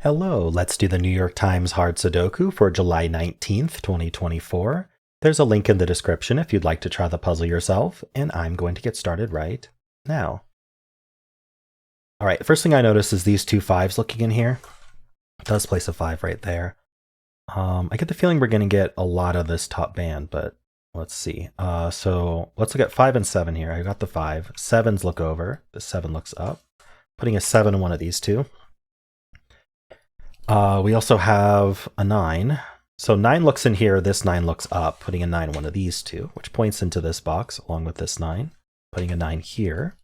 Hello, let's do the New York Times Hard Sudoku for July 19th, 2024. There's a link in the description if you'd like to try the puzzle yourself, and I'm going to get started right now. All right, first thing I notice is these two fives looking in here. It does place a 5 right there. I get the feeling we're going to get a lot of this top band, but let's see. So let's look at 5 and 7 here. I got the 5. 7s look over. The 7 looks up. Putting a 7 in one of these two. We also have a 9. So 9 looks in here, this 9 looks up, putting a 9 in one of these two, which points into this box along with this 9, putting a 9 here.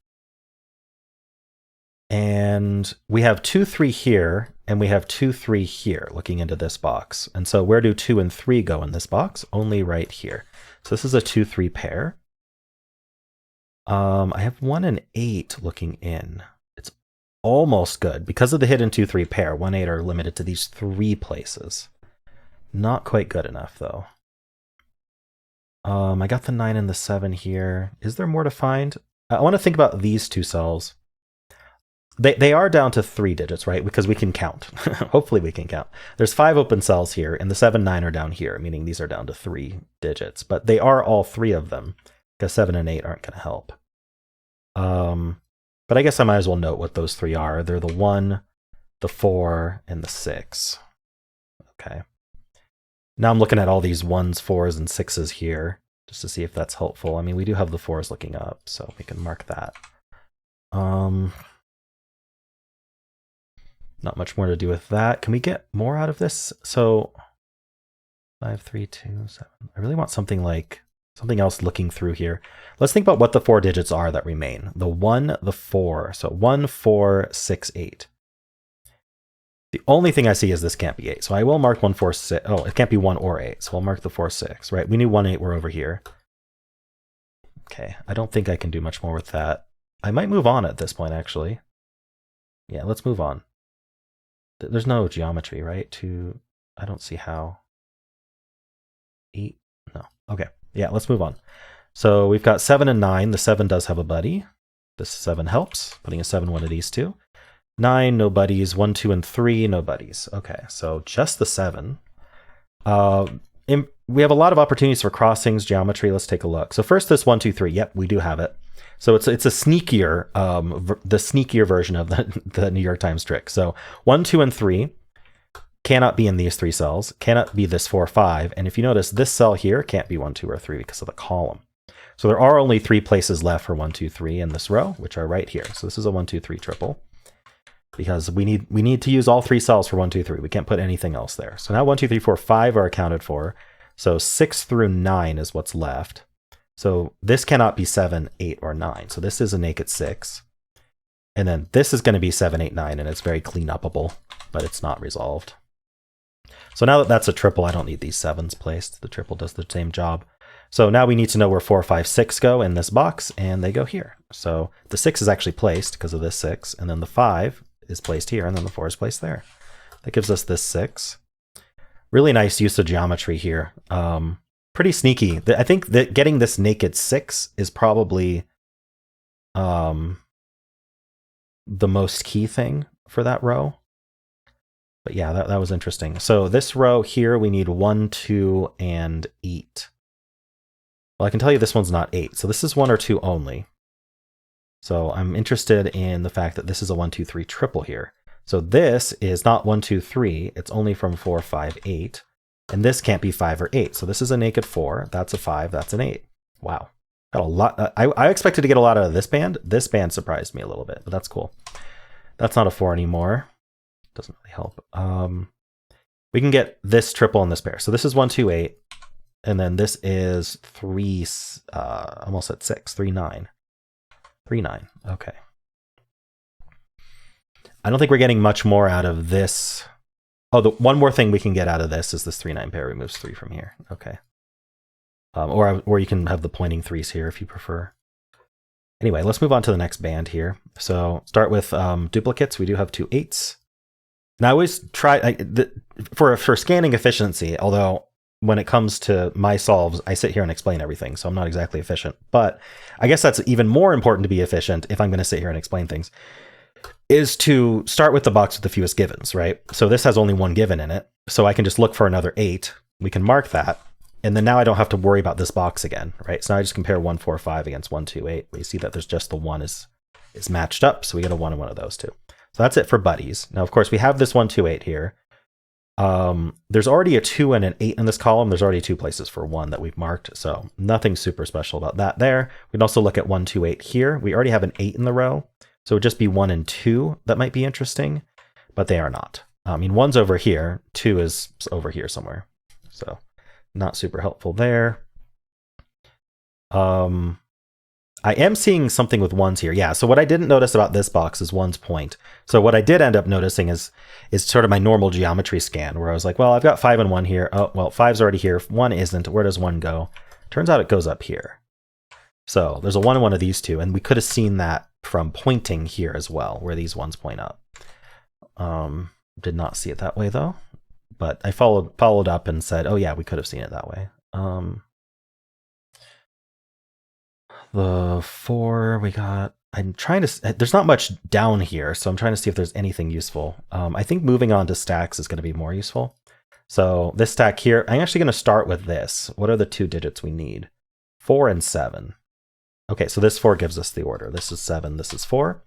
And we have 2, 3 here, and we have 2, 3 here looking into this box. And so where do 2 and 3 go in this box? Only right here. So this is a 2, 3 pair. I have 1 and 8 looking in. Almost good. Because of the hidden 2, 3 pair, 1, 8 are limited to these 3 places. Not quite good enough, though. I got the 9 and the 7 here. Is there more to find? I want to think about these two cells. They are down to 3 digits, right? Because we can count. Hopefully we can count. There's 5 open cells here, and the 7, 9 are down here, meaning these are down to 3 digits. But they are all 3 of them, because 7 and 8 aren't going to help. But I guess I might as well note what those 3 are. They're the 1, the 4, and the 6. Okay. Now I'm looking at all these 1s, 4s, and 6s here, just to see if that's helpful. I mean, we do have the 4s looking up, so we can mark that. Not much more to do with that. Can we get more out of this? So 5, 3, 2, 7. I really want something like something else looking through here. Let's think about what the 4 digits are that remain. The 1, the 4. So 1, 4, 6, 8. The only thing I see is this can't be 8. So I will mark 1, 4, 6. Oh, it can't be 1 or 8. So I'll mark the 4, 6, right? We knew 1, 8 were over here. Okay, I don't think I can do much more with that. I might move on at this point, actually. Yeah, let's move on. There's no geometry, right? I don't see how. 8? No. Okay. Yeah, let's move on. So we've got 7 and 9. The 7 does have a buddy. This 7 helps. Putting a 7 one of these two. 9, no buddies. 1, 2, and 3, no buddies. Okay, so just the 7. We have a lot of opportunities for crossings, geometry. Let's take a look. So first, this 1, 2, 3. Yep, we do have it. So it's a sneakier, the sneakier version of the New York Times trick. So 1, 2, and 3 cannot be in these 3 cells, cannot be this 4, 5. And if you notice, this cell here can't be 1, 2, or 3 because of the column. So there are only 3 places left for 1, 2, 3 in this row, which are right here. So this is a 1, 2, 3 triple because we need to use all 3 cells for 1, 2, 3. We can't put anything else there. So now 1, 2, 3, 4, 5 are accounted for. So 6 through 9 is what's left. So this cannot be 7, 8, or 9. So this is a naked 6. And then this is going to be 7, 8, 9, and it's very clean upable, but it's not resolved. So now that that's a triple, I don't need these 7s placed. The triple does the same job. So now we need to know where 4, 5, 6 go in this box, and they go here. So the 6 is actually placed because of this 6, and then the 5 is placed here, and then the 4 is placed there. That gives us this 6. Really nice use of geometry here. Pretty sneaky. I think that getting this naked 6 is probably the most key thing for that row. But yeah, that was interesting. So this row here, we need 1, 2, and 8. Well, I can tell you this one's not 8. So this is 1 or 2 only. So I'm interested in the fact that this is a 1, 2, 3 triple here. So this is not 1, 2, 3. It's only from 4, 5, 8. And this can't be 5 or 8. So this is a naked 4. That's a 5. That's an 8. Wow. Got a lot. I expected to get a lot out of this band. This band surprised me a little bit, but that's cool. That's not a 4 anymore. Doesn't really help. We can get this triple in this pair. So this is 1, 2, 8. And then this is 3, almost at 6, 3, 9. 3, 9. Okay. I don't think we're getting much more out of this. Oh, the one more thing we can get out of this is this 3, 9 pair removes 3 from here. Okay. Or you can have the pointing 3s here if you prefer. Anyway, let's move on to the next band here. So start with duplicates. We do have 2 8s. And I always try for scanning efficiency, although when it comes to my solves, I sit here and explain everything, so I'm not exactly efficient. But I guess that's even more important to be efficient if I'm going to sit here and explain things. is to start with the box with the fewest givens, right? So this has only one given in it. So I can just look for another 8. We can mark that. And then now I don't have to worry about this box again, right? So now I just compare 1, 4, 5 against 1, 2, 8. We see that there's just the 1 is matched up. So we get a 1 and one of those two. So that's it for buddies. Now, of course, we have this 1, 2, 8 here. There's already a 2 and an 8 in this column. There's already 2 places for 1 that we've marked. So nothing super special about that there. We can also look at 1, 2, 8 here. We already have an 8 in the row. So it would just be 1 and 2 that might be interesting, but they are not. I mean, 1's over here, 2 is over here somewhere. So not super helpful there. I am seeing something with 1s here. Yeah, so what I didn't notice about this box is 1's point. So what I did end up noticing is sort of my normal geometry scan, where I was like, well, I've got 5 and 1 here. Oh, well, 5's already here. 1 isn't. Where does 1 go? Turns out it goes up here. So there's a 1 and 1 of these two, and we could have seen that from pointing here as well, where these ones point up. Did not see it that way, though. But I followed up and said, oh, yeah, we could have seen it that way. The 4 we got, I'm trying to, there's not much down here, so I'm trying to see if there's anything useful. I think moving on to stacks is going to be more useful. So this stack here, I'm actually going to start with this. What are the 2 digits we need? 4 and 7. Okay, so this 4 gives us the order. This is 7, this is 4.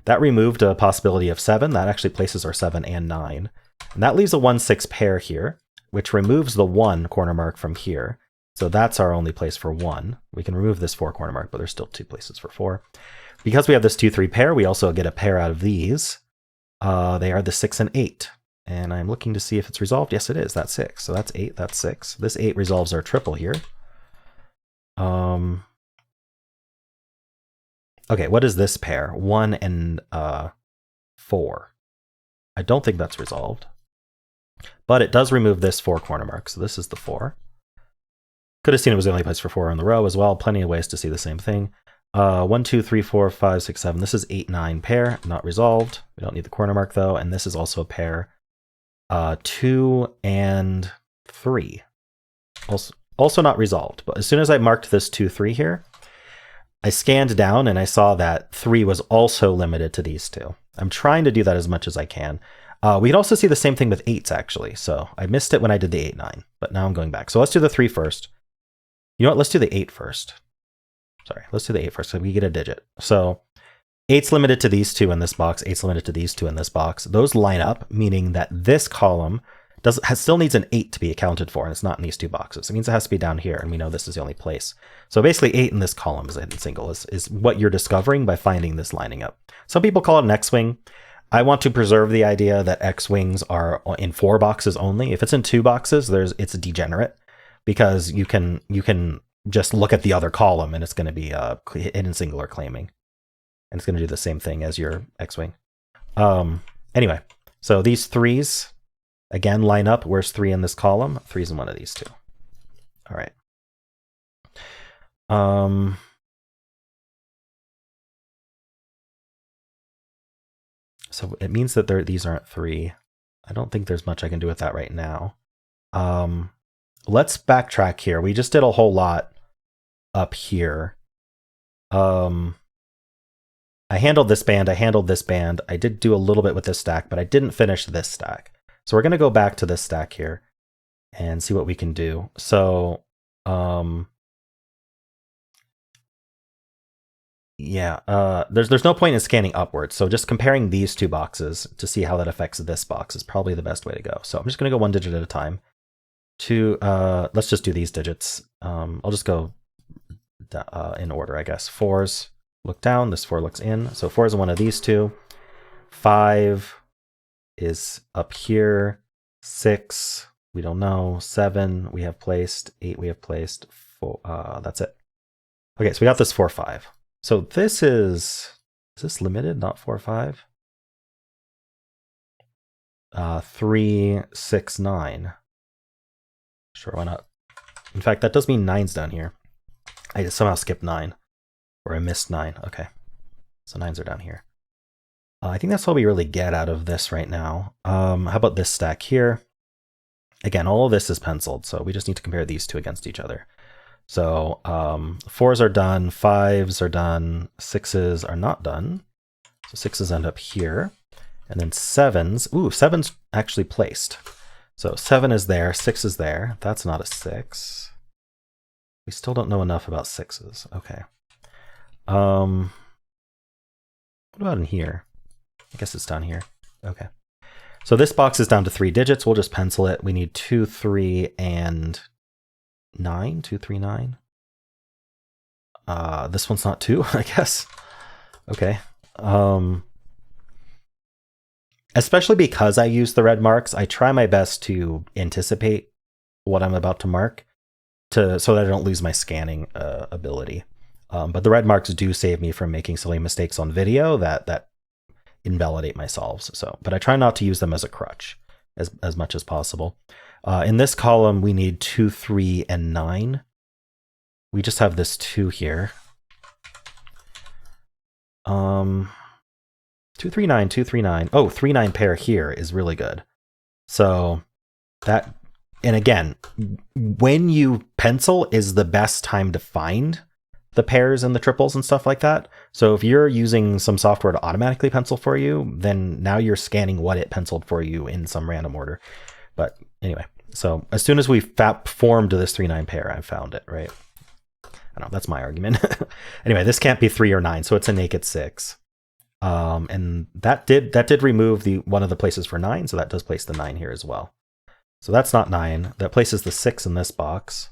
That removed a possibility of 7. That actually places our 7 and 9. And that leaves a 1-6 pair here, which removes the 1 corner mark from here. So that's our only place for 1. We can remove this 4 corner mark, but there's still 2 places for 4. Because we have this 2-3 pair, we also get a pair out of these. They are the 6 and 8. And I'm looking to see if it's resolved. Yes, it is. That's 6. So that's 8, that's 6. This 8 resolves our triple here. Okay, what is this pair? 1 and 4. I don't think that's resolved. But it does remove this 4 corner mark. So this is the 4. Could have seen it was the only place for 4 in the row as well. Plenty of ways to see the same thing. 1, 2, 3, 4, 5, 6, 7. This is 8, 9 pair. Not resolved. We don't need the corner mark though. And this is also a pair. 2 and 3. Also not resolved. But as soon as I marked this 2, 3 here, I scanned down and I saw that 3 was also limited to these 2. I'm trying to do that as much as I can. We can also see the same thing with 8s, actually. So I missed it when I did the 8, 9, but now I'm going back. So let's do the 3 first. You know what? Let's do the 8 first. Sorry, let's do the 8 first so we get a digit. So 8's limited to these 2 in this box. 8's limited to these 2 in this box. Those line up, meaning that this column still needs an 8 to be accounted for, and it's not in these 2 boxes. It means it has to be down here, and we know this is the only place. So basically 8 in this column is a hidden single, is what you're discovering by finding this lining up. Some people call it an X-wing. I want to preserve the idea that X-wings are in 4 boxes only. If it's in 2 boxes, it's degenerate, because you can just look at the other column and it's going to be a hidden singular claiming, and it's going to do the same thing as your X-wing. Anyway, so these 3s again line up. Where's 3 in this column? 3's in one of these 2. All right. So it means that these aren't 3. I don't think there's much I can do with that right now. Let's backtrack here. We just did a whole lot up here. I handled this band. I handled this band. I did do a little bit with this stack, but I didn't finish this stack. So we're going to go back to this stack here and see what we can do. So, yeah, there's no point in scanning upwards. So just comparing these 2 boxes to see how that affects this box is probably the best way to go. So I'm just going to go 1 digit at a time. Let's just do these digits. I'll just go in order, I guess. 4s look down. This 4 looks in. So 4 is one of these 2. 5 is up here. 6, we don't know. 7 we have placed. 8 we have placed. 4, that's it. Okay, so we got this 4, 5. So this is this limited? Not 4, 5. 3, 6, 9. Sure, why not? In fact, that does mean 9's down here. I just somehow skipped 9, or I missed 9. Okay, so 9's are down here. I think that's all we really get out of this right now. How about this stack here? Again, all of this is penciled, so we just need to compare these 2 against each other. So 4s are done, 5s are done, 6s are not done. So 6s end up here. And then 7s. Ooh, 7's actually placed. So 7 is there, 6 is there. That's not a 6. We still don't know enough about 6s. Okay. What about in here? I guess it's down here. Okay. So this box is down to 3 digits. We'll just pencil it. We need 2, 3, and 9. 2, 3, 9. This one's not 2, I guess. Okay. Especially because I use the red marks, I try my best to anticipate what I'm about to mark so that I don't lose my scanning ability. But the red marks do save me from making silly mistakes on video that invalidate my solves. But I try not to use them as a crutch as much as possible. In this column, we need 2, 3, and 9. We just have this 2 here. 2, 3, 9, 2, 3, 9. Oh, 3, 9 pair here is really good. So that, and again, when you pencil is the best time to find the pairs and the triples and stuff like that. So if you're using some software to automatically pencil for you, then now you're scanning what it penciled for you in some random order. But anyway, so as soon as we formed this 3, 9 pair, I found it, right? I don't know, that's my argument. Anyway, this can't be 3 or 9, so it's a naked 6. And that did remove one of the places for 9, so that does place the 9 here as well. So that's not 9. That places the 6 in this box.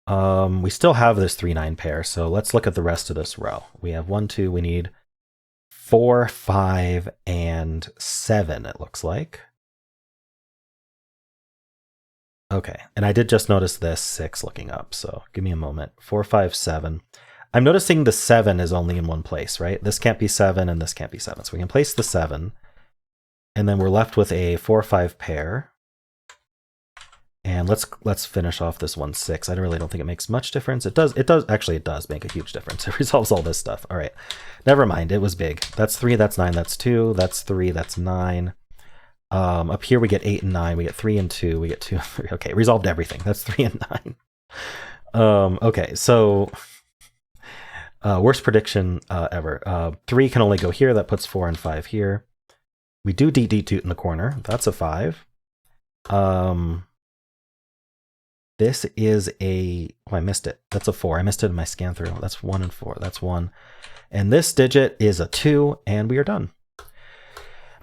We still have this 3, 9 pair, so let's look at the rest of this row. We have 1, 2, we need 4, 5, and 7, it looks like. Okay, and I did just notice this 6 looking up, so give me a moment. 4, 5, 7. I'm noticing the 7 is only in one place, right? This can't be 7 and this can't be 7. So we can place the 7. And then we're left with a 4, 5 pair. And let's finish off this 1, 6. I really don't think it makes much difference. It does make a huge difference. It resolves all this stuff. All right. Never mind. It was big. That's 3, that's 9, that's 2, that's 3, that's 9. Up here we get 8 and 9. We get 3 and 2. We get 2 and 3. Okay, resolved everything. That's 3 and 9. Okay, so worst prediction ever. 3 can only go here. That puts 4 and 5 here. We do D2 in the corner. That's a 5. This is a... Oh, I missed it. That's a 4. I missed it in my scan through. That's 1 and 4. That's 1. And this digit is a 2, and we are done.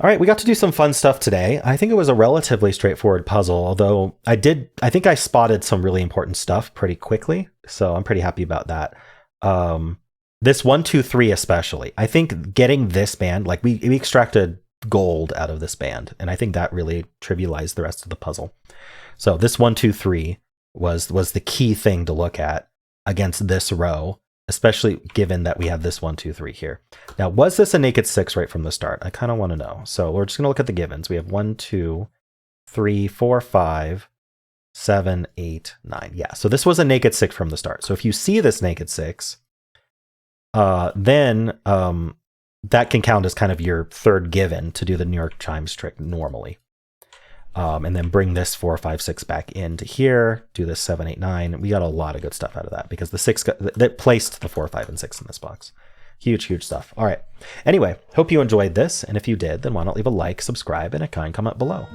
All right, we got to do some fun stuff today. I think it was a relatively straightforward puzzle, although I think I spotted some really important stuff pretty quickly, so I'm pretty happy about that. This 1, 2, 3 especially. I think getting this band, like we extracted gold out of this band, and I think that really trivialized the rest of the puzzle. So this 1, 2, 3 was the key thing to look at against this row, especially given that we have this 1, 2, 3 here. Now, was this a naked 6 right from the start? I kind of want to know. So we're just going to look at the givens. We have 1, 2, 3, 4, 5, 7, 8, 9. Yeah, so this was a naked 6 from the start. So if you see this naked 6, then that can count as kind of your third given to do the New York chimes trick normally. And then bring this 4, 5, 6 back into here, do this 7, 8, 9. We got a lot of good stuff out of that because the 6 that placed the 4, 5, and 6 in this box. Huge stuff. All right. Anyway, hope you enjoyed this. And if you did, then why not leave a like, subscribe, and a kind comment below.